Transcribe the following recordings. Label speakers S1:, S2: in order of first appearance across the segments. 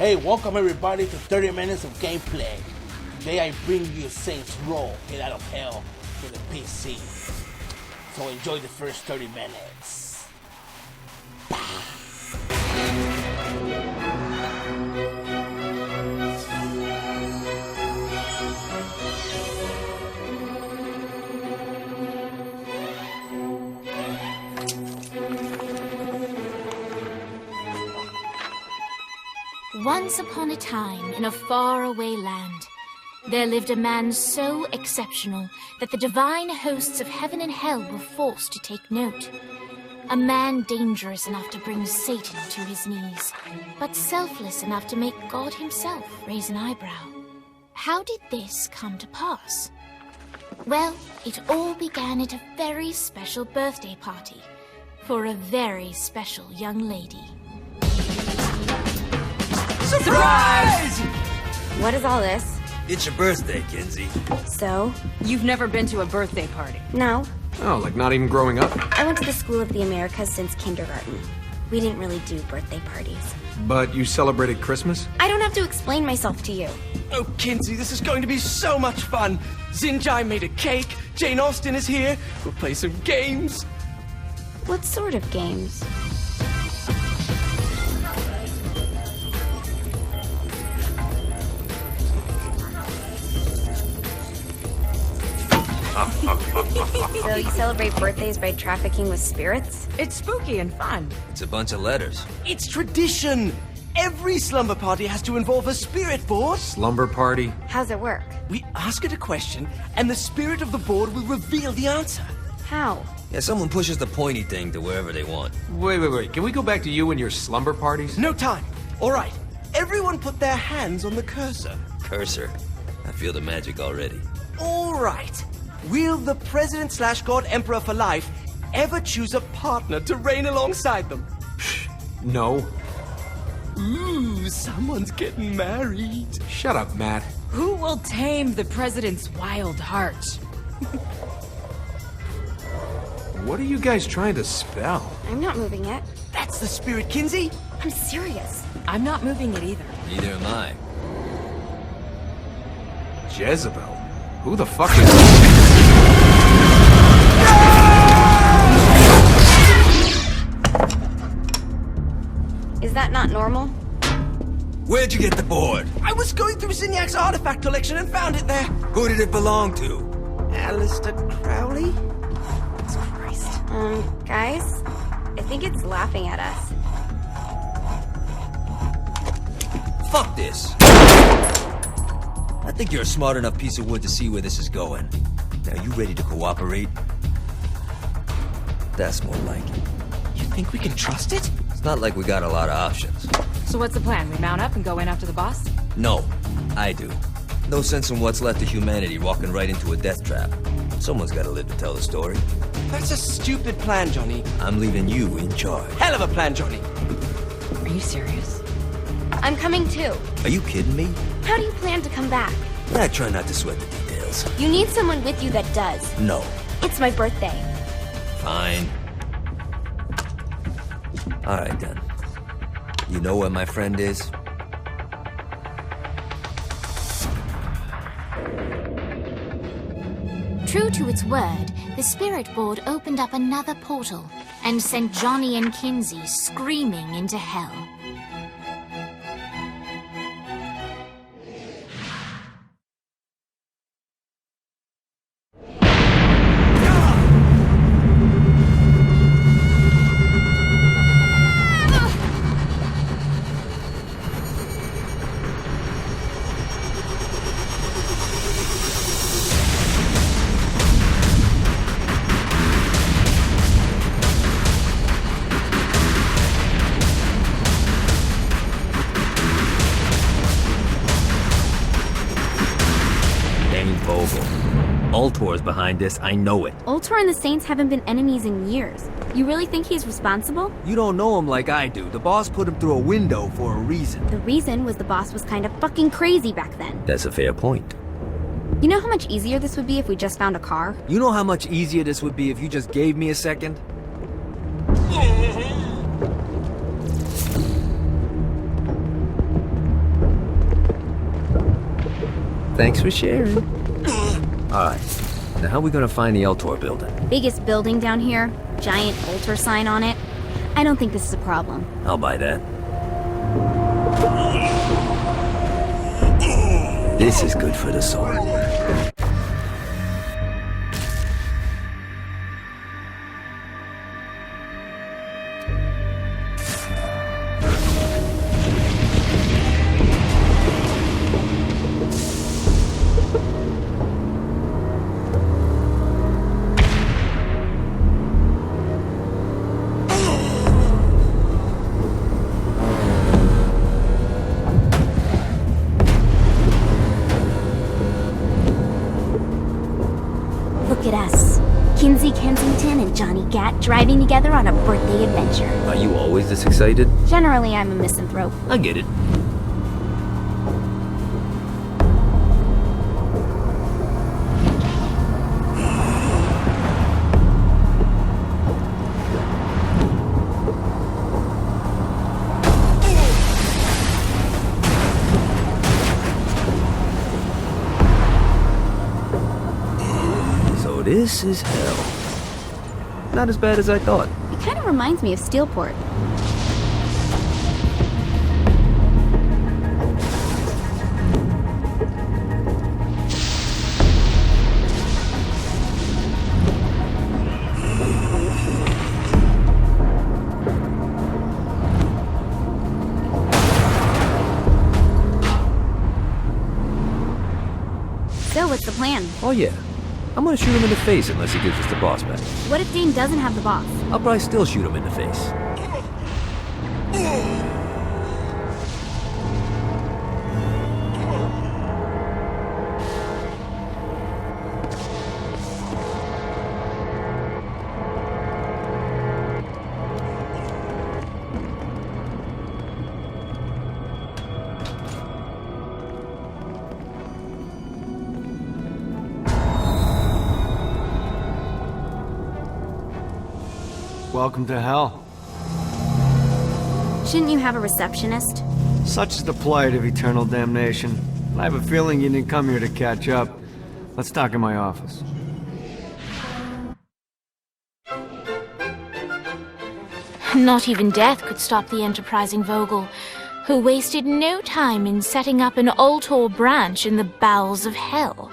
S1: Hey, welcome everybody to 30 minutes of gameplay. Today I bring you Saints Row, Get Out of Hell for the PC. So enjoy the first 30 minutes.
S2: Once upon a time, in a faraway land, there lived a man so exceptional that the divine hosts of heaven and hell were forced to take note. A man dangerous enough to bring Satan to his knees, but selfless enough to make God himself raise an eyebrow. How did this come to pass? Well, it all began at a very special birthday party for a very special young lady.
S3: Surprise!
S4: What is all this?
S3: It's your birthday, Kinsey.
S4: So?
S5: You've never been to a birthday party?
S4: No.
S6: Oh, like not even growing up?
S4: I went to the School of the Americas since kindergarten. We didn't really do birthday parties.
S6: But you celebrated Christmas?
S4: I don't have to explain myself to you.
S7: Oh, Kinsey, this is going to be so much fun. Zinjai made a cake. Jane Austen is here. We'll play some games.
S4: What sort of games? So you celebrate birthdays by trafficking with spirits?
S5: It's spooky and fun.
S3: It's a bunch of letters.
S7: It's tradition. Every slumber party has to involve a spirit board.
S6: Slumber party?
S4: How's it work?
S7: We ask it a question, and the spirit of the board will reveal the answer.
S4: How?
S3: Yeah, someone pushes the pointy thing to wherever they want.
S6: Wait. Can we go back to you and your slumber parties?
S7: No time. All right. Everyone put their hands on the cursor.
S3: Cursor. I feel the magic already.
S7: All right. Will the President/God Emperor for life ever choose a partner to reign alongside them?
S6: No.
S7: Ooh, someone's getting married.
S6: Shut up, Matt.
S5: Who will tame the president's wild heart?
S6: What are you guys trying to spell?
S4: I'm not moving it.
S7: That's the spirit, Kinsey.
S4: I'm serious.
S5: I'm not moving it either.
S3: Neither am I.
S6: Jezebel? Who the fuck is...
S4: Is that not normal?
S3: Where'd you get the board?
S7: I was going through Zignac's artifact collection and found it there.
S3: Who did it belong to?
S7: Alistair Crowley?
S4: Christ. Guys? I think it's laughing at us.
S3: Fuck this. I think you're a smart enough piece of wood to see where this is going. Now, you ready to cooperate? That's more like it.
S7: You think we can trust it?
S3: It's not like we got a lot of options.
S5: So what's the plan? We mount up and go in after the boss?
S3: No, I do. No sense in what's left of humanity walking right into a death trap. Someone's gotta live to tell the story.
S7: That's a stupid plan, Johnny.
S3: I'm leaving you in charge.
S7: Hell of a plan, Johnny.
S5: Are you serious?
S4: I'm coming too.
S3: Are you kidding me?
S4: How do you plan to come back?
S3: I try not to sweat the details.
S4: You need someone with you that does.
S3: No.
S4: It's my birthday.
S3: Fine. Alright then. You know where my friend is?
S2: True to its word, the spirit board opened up another portal and sent Johnny and Kinsey screaming into hell.
S3: Ultor's behind this, I know it.
S4: Ultor and the Saints haven't been enemies in years. You really think he's responsible?
S3: You don't know him like I do. The boss put him through a window for a reason.
S4: The reason was the boss was kind of fucking crazy back then.
S3: That's a fair point.
S4: You know how much easier this would be if we just found a car?
S3: You know how much easier this would be if you just gave me a second? Thanks for sharing. Alright, now how are we gonna find the Eltor building?
S4: Biggest building down here, giant altar sign on it. I don't think this is a problem.
S3: I'll buy that. This is good for the soul.
S4: Look at us. Kinzie Kensington and Johnny Gat driving together on a birthday adventure.
S3: Are you always this excited?
S4: Generally, I'm a misanthrope.
S3: I get it. This is hell. Not as bad as I thought.
S4: It kind of reminds me of Steelport. So, what's the plan?
S3: Oh yeah. I'm gonna shoot him in the face unless he gives us the boss back.
S4: What if Dane doesn't have the boss?
S3: I'll probably still shoot him in the face.
S8: Welcome to hell.
S4: Shouldn't you have a receptionist?
S8: Such is the plight of eternal damnation. I have a feeling you didn't come here to catch up. Let's talk in my office.
S2: Not even death could stop the enterprising Vogel, who wasted no time in setting up an Altor branch in the bowels of hell.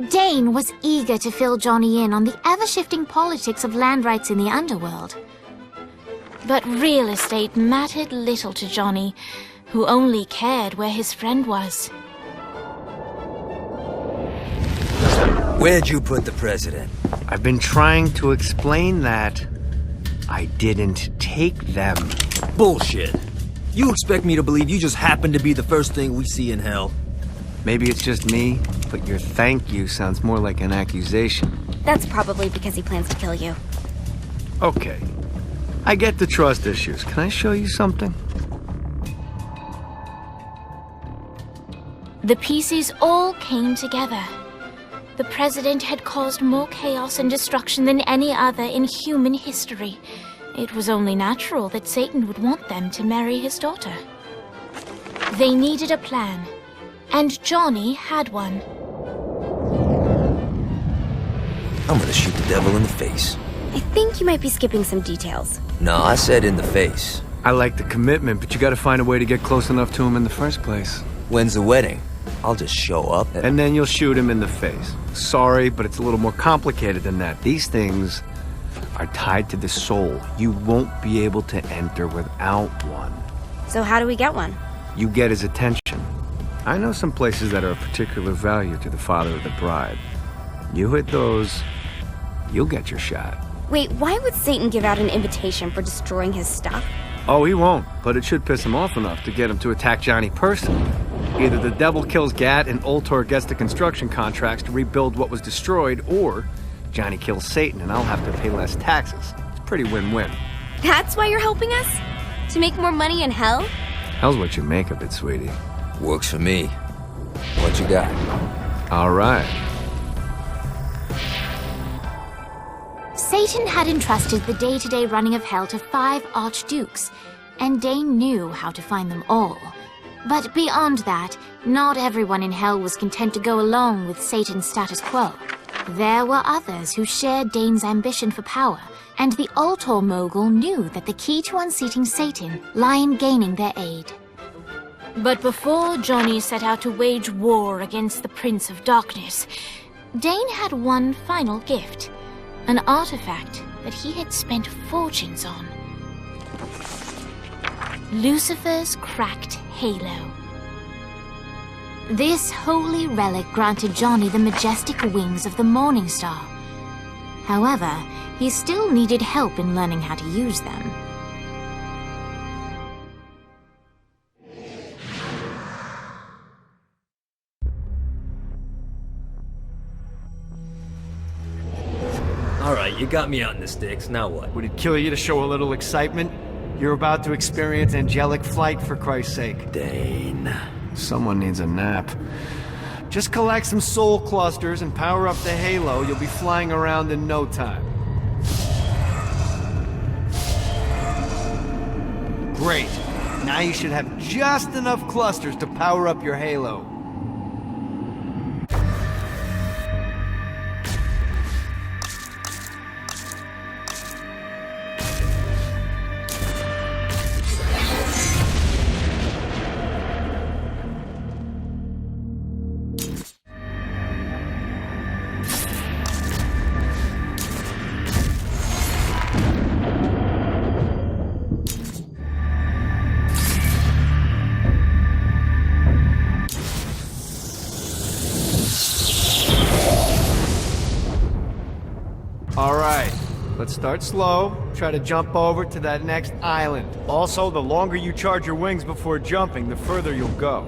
S2: Dane was eager to fill Johnny in on the ever-shifting politics of land rights in the underworld. But real estate mattered little to Johnny, who only cared where his friend was.
S3: Where'd you put the president?
S8: I've been trying to explain that. I didn't take them.
S3: Bullshit. You expect me to believe you just happened to be the first thing we see in hell?
S8: Maybe it's just me, but your thank you sounds more like an accusation.
S4: That's probably because he plans to kill you.
S8: Okay. I get the trust issues. Can I show you something?
S2: The pieces all came together. The president had caused more chaos and destruction than any other in human history. It was only natural that Satan would want them to marry his daughter. They needed a plan, and Johnny had one.
S3: I'm gonna shoot the devil in the face.
S4: I think you might be skipping some details.
S3: No, I said in the face.
S8: I like the commitment, but you gotta find a way to get close enough to him in the first place.
S3: When's the wedding? I'll just show up
S8: And then you'll shoot him in the face. Sorry, but it's a little more complicated than that. These things are tied to the soul. You won't be able to enter without one.
S4: So how do we get one?
S8: You get his attention. I know some places that are of particular value to the father of the bride. You hit those, you'll get your shot.
S4: Wait, why would Satan give out an invitation for destroying his stuff?
S8: Oh, he won't, but it should piss him off enough to get him to attack Johnny personally. Either the devil kills Gat and Altor gets the construction contracts to rebuild what was destroyed, or Johnny kills Satan and I'll have to pay less taxes. It's pretty win-win.
S4: That's why you're helping us? To make more money in hell?
S8: Hell's what you make of it, sweetie.
S3: Works for me. What you got?
S8: All right.
S2: Satan had entrusted the day-to-day running of hell to 5 archdukes, and Dane knew how to find them all. But beyond that, not everyone in Hell was content to go along with Satan's status quo. There were others who shared Dane's ambition for power, and the Ultor mogul knew that the key to unseating Satan lay in gaining their aid. But before Johnny set out to wage war against the Prince of Darkness, Dane had one final gift, an artifact that he had spent fortunes on. Lucifer's cracked halo. This holy relic granted Johnny the majestic wings of the Morning Star. However, he still needed help in learning how to use them.
S3: Alright, you got me out in the sticks, now what?
S8: Would it kill you to show a little excitement? You're about to experience angelic flight, for Christ's sake.
S3: Dane.
S8: Someone needs a nap. Just collect some soul clusters and power up the halo. You'll be flying around in no time. Great. Now you should have just enough clusters to power up your halo. Alright, let's start slow. Try to jump over to that next island. Also, the longer you charge your wings before jumping, the further you'll go.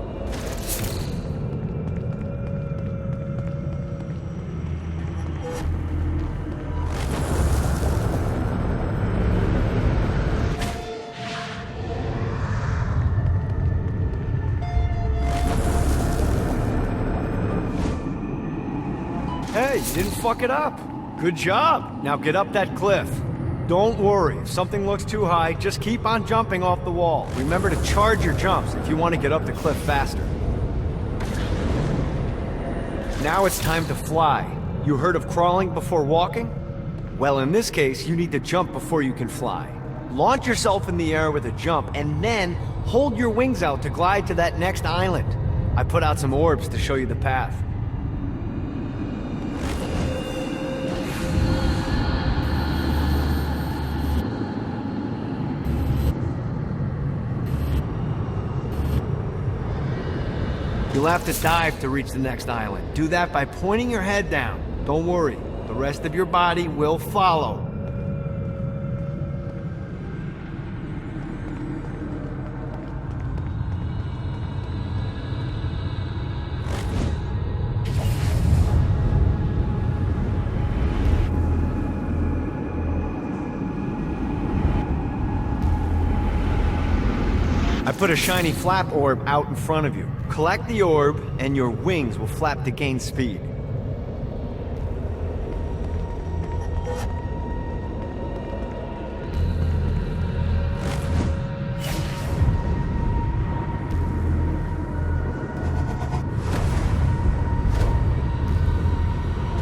S8: Hey, you didn't fuck it up. Good job. Now get up that cliff. Don't worry, if something looks too high, just keep on jumping off the wall. Remember to charge your jumps if you want to get up the cliff faster. Now it's time to fly. You heard of crawling before walking? Well, in this case, you need to jump before you can fly. Launch yourself in the air with a jump, and then hold your wings out to glide to that next island. I put out some orbs to show you the path. You'll have to dive to reach the next island. Do that by pointing your head down. Don't worry, the rest of your body will follow. I put a shiny flap orb out in front of you. Collect the orb, and your wings will flap to gain speed.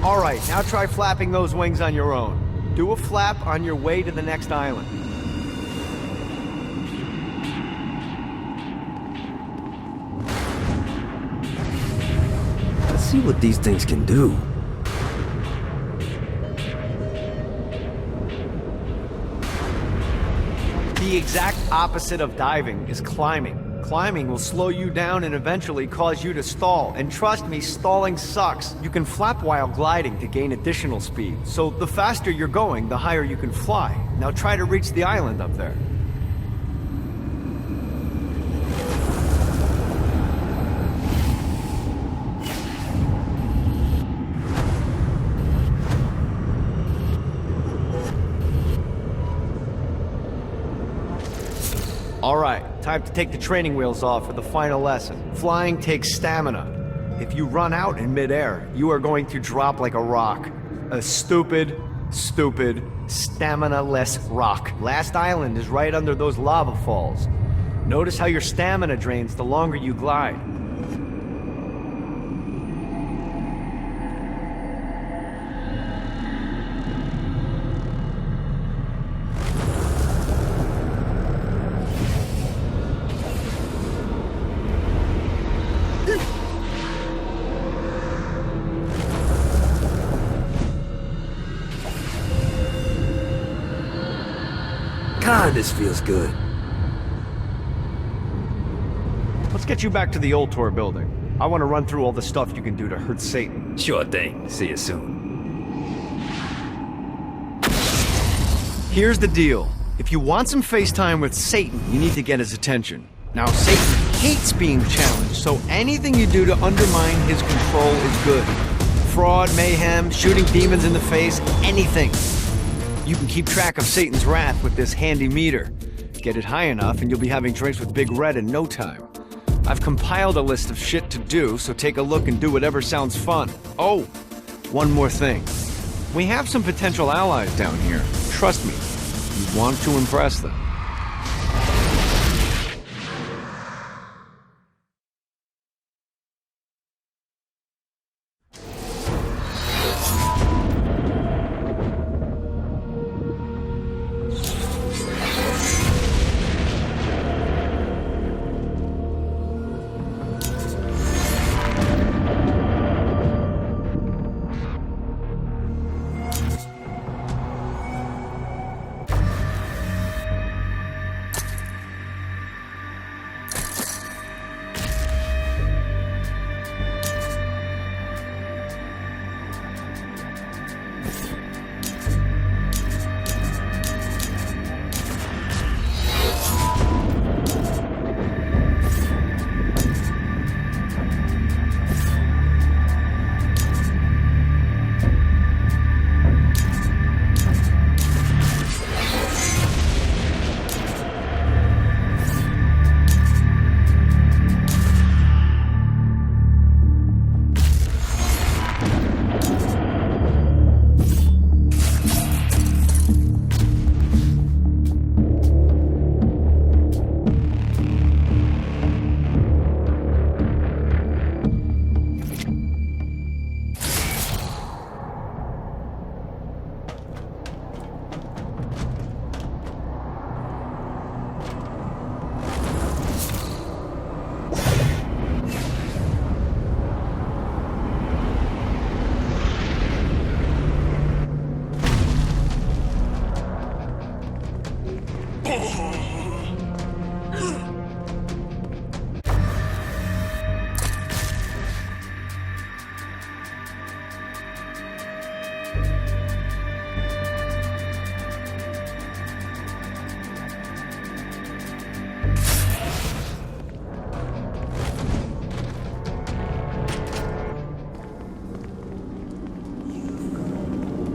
S8: Alright, now try flapping those wings on your own. Do a flap on your way to the next island.
S3: See what these things can do.
S8: The exact opposite of diving is climbing. Climbing will slow you down and eventually cause you to stall. And trust me, stalling sucks. You can flap while gliding to gain additional speed. So the faster you're going, the higher you can fly. Now try to reach the island up there. Alright, time to take the training wheels off for the final lesson. Flying takes stamina. If you run out in midair, you are going to drop like a rock. A stupid, stamina-less rock. Last island is right under those lava falls. Notice how your stamina drains the longer you glide.
S3: God, this feels good.
S8: Let's get you back to the old tour building. I want to run through all the stuff you can do to hurt Satan.
S3: Sure thing. See you soon.
S8: Here's the deal. If you want some FaceTime with Satan, you need to get his attention. Now, Satan hates being challenged, so anything you do to undermine his control is good. Fraud, mayhem, shooting demons in the face, anything. You can keep track of Satan's wrath with this handy meter. Get it high enough and you'll be having drinks with Big Red in no time. I've compiled a list of shit to do, so take a look and do whatever sounds fun. Oh, one more thing. We have some potential allies down here. Trust me, you want to impress them.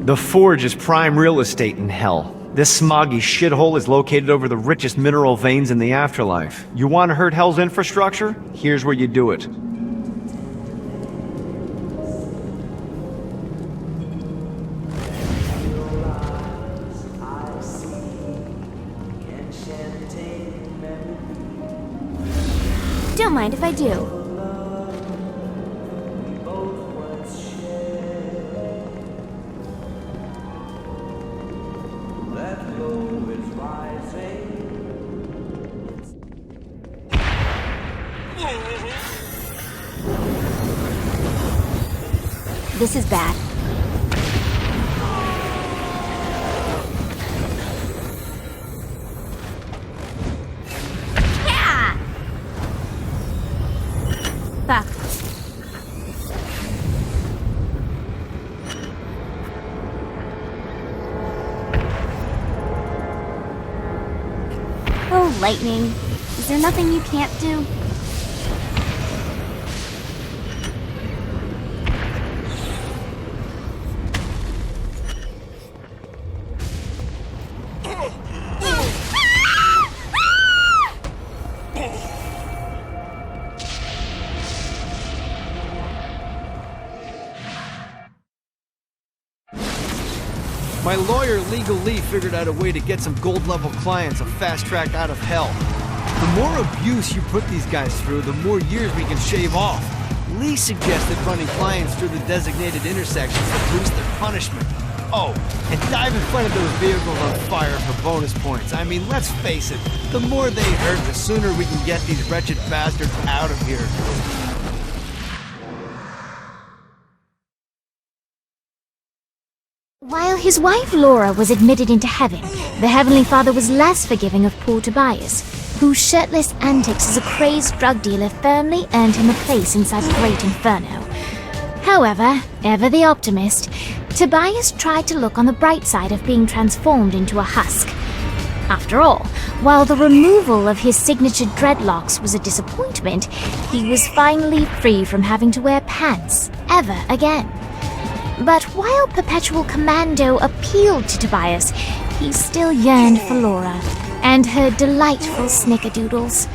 S8: The Forge is prime real estate in hell. This smoggy shithole is located over the richest mineral veins in the afterlife. You want to hurt Hell's infrastructure? Here's where you do it.
S4: Don't mind if I do. This is bad. Yeah! Fuck. Oh, lightning. Is there nothing you can't do?
S8: My lawyer, Legal Lee, figured out a way to get some gold-level clients a fast track out of hell. The more abuse you put these guys through, the more years we can shave off. Lee suggested running clients through the designated intersections to boost their punishment. Oh, and dive in front of those vehicles on fire for bonus points. I mean, let's face it, the more they hurt, the sooner we can get these wretched bastards out of here.
S2: While his wife Laura was admitted into heaven, the Heavenly Father was less forgiving of poor Tobias, whose shirtless antics as a crazed drug dealer firmly earned him a place inside the Great Inferno. However, ever the optimist, Tobias tried to look on the bright side of being transformed into a husk. After all, while the removal of his signature dreadlocks was a disappointment, he was finally free from having to wear pants ever again. But while Perpetual Commando appealed to Tobias, he still yearned for Laura and her delightful snickerdoodles.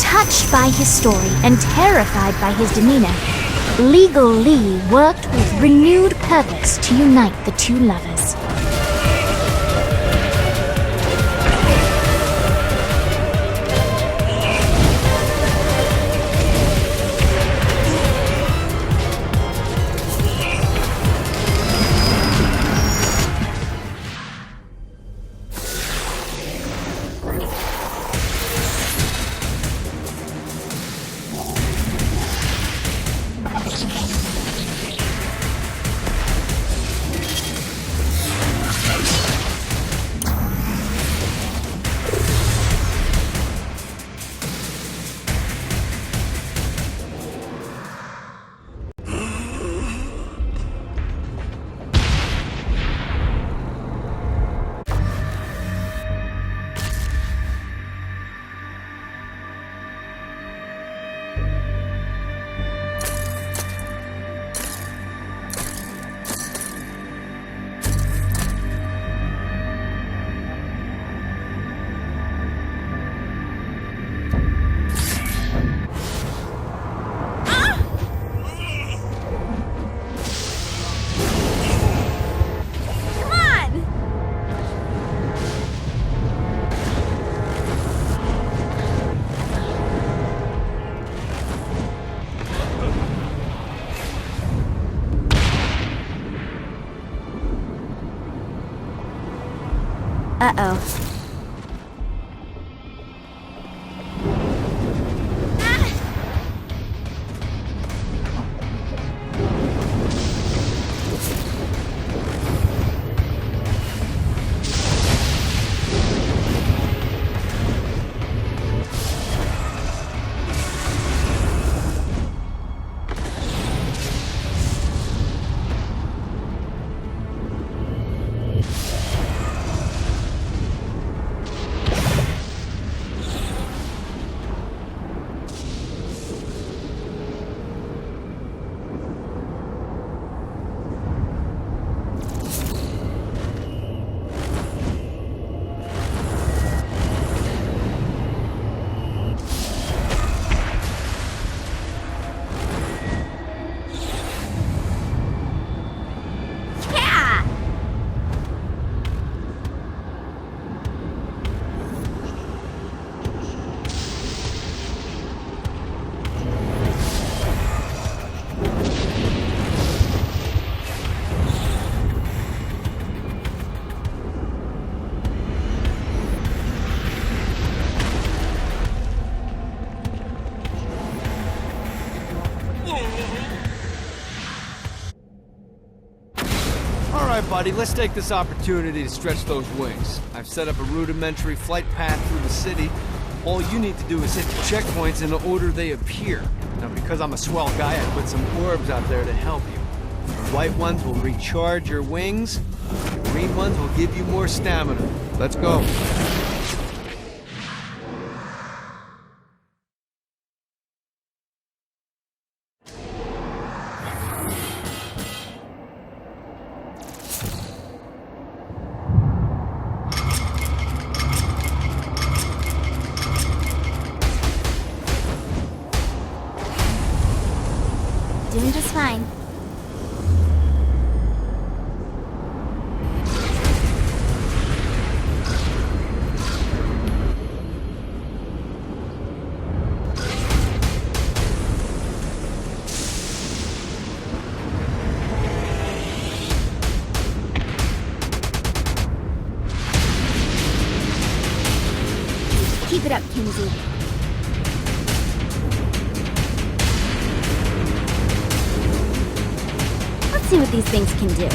S2: Touched by his story and terrified by his demeanor, Legal Lee worked with renewed purpose to unite the two lovers. Uh-oh.
S8: Alright, buddy, let's take this opportunity to stretch those wings. I've set up a rudimentary flight path through the city. All you need to do is hit the checkpoints in the order they appear. Now, because I'm a swell guy, I put some orbs out there to help you. The white ones will recharge your wings. The green ones will give you more stamina. Let's go.
S4: Doing just fine. see what these things can do.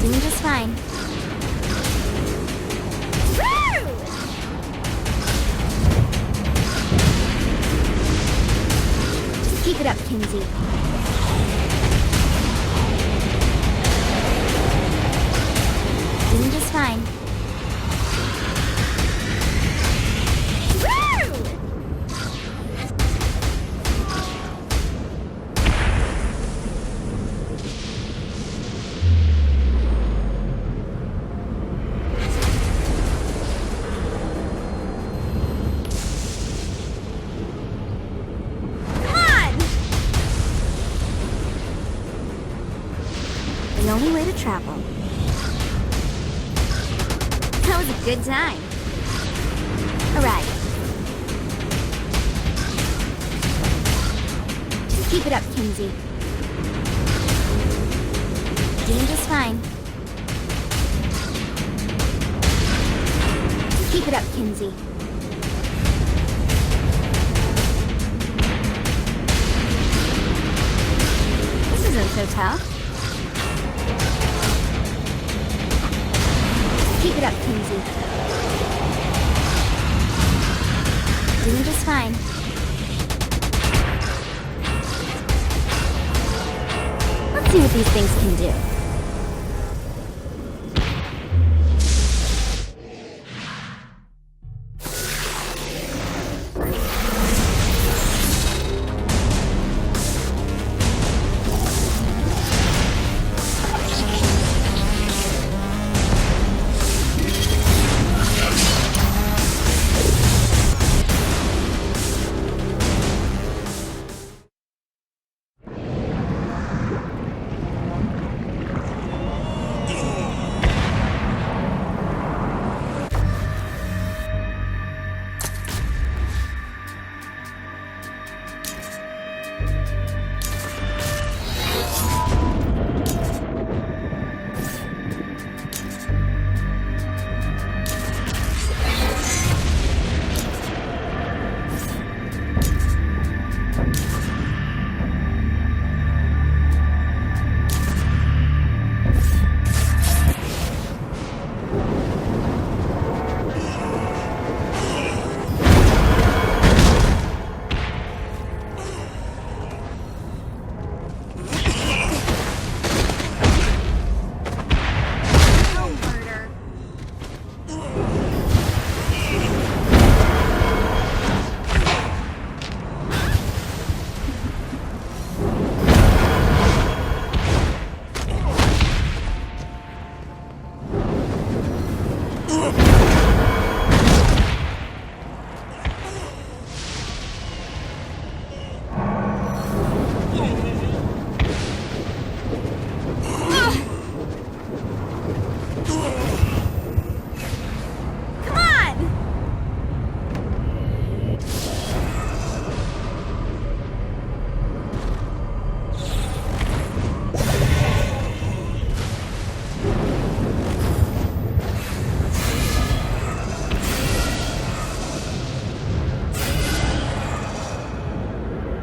S4: Doing just fine. Just keep it up, Kinzie. Doing just fine. The only way to travel. That was a good time. Alright. Just keep it up, Kinzie. Doing just fine. Just keep it up, Kinzie. This isn't so tough. Keep it up, Kinzie. Doing just fine. Let's see what these things can do.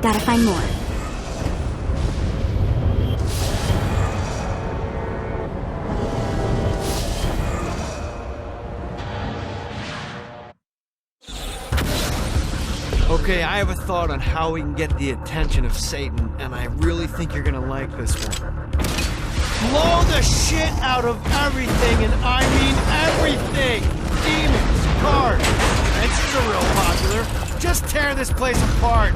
S4: Gotta find more.
S8: Okay, I have a thought on how we can get the attention of Satan, and I really think you're gonna like this one. Blow the shit out of everything, and I mean everything! Demons, cars, fences are real popular. Just tear this place apart.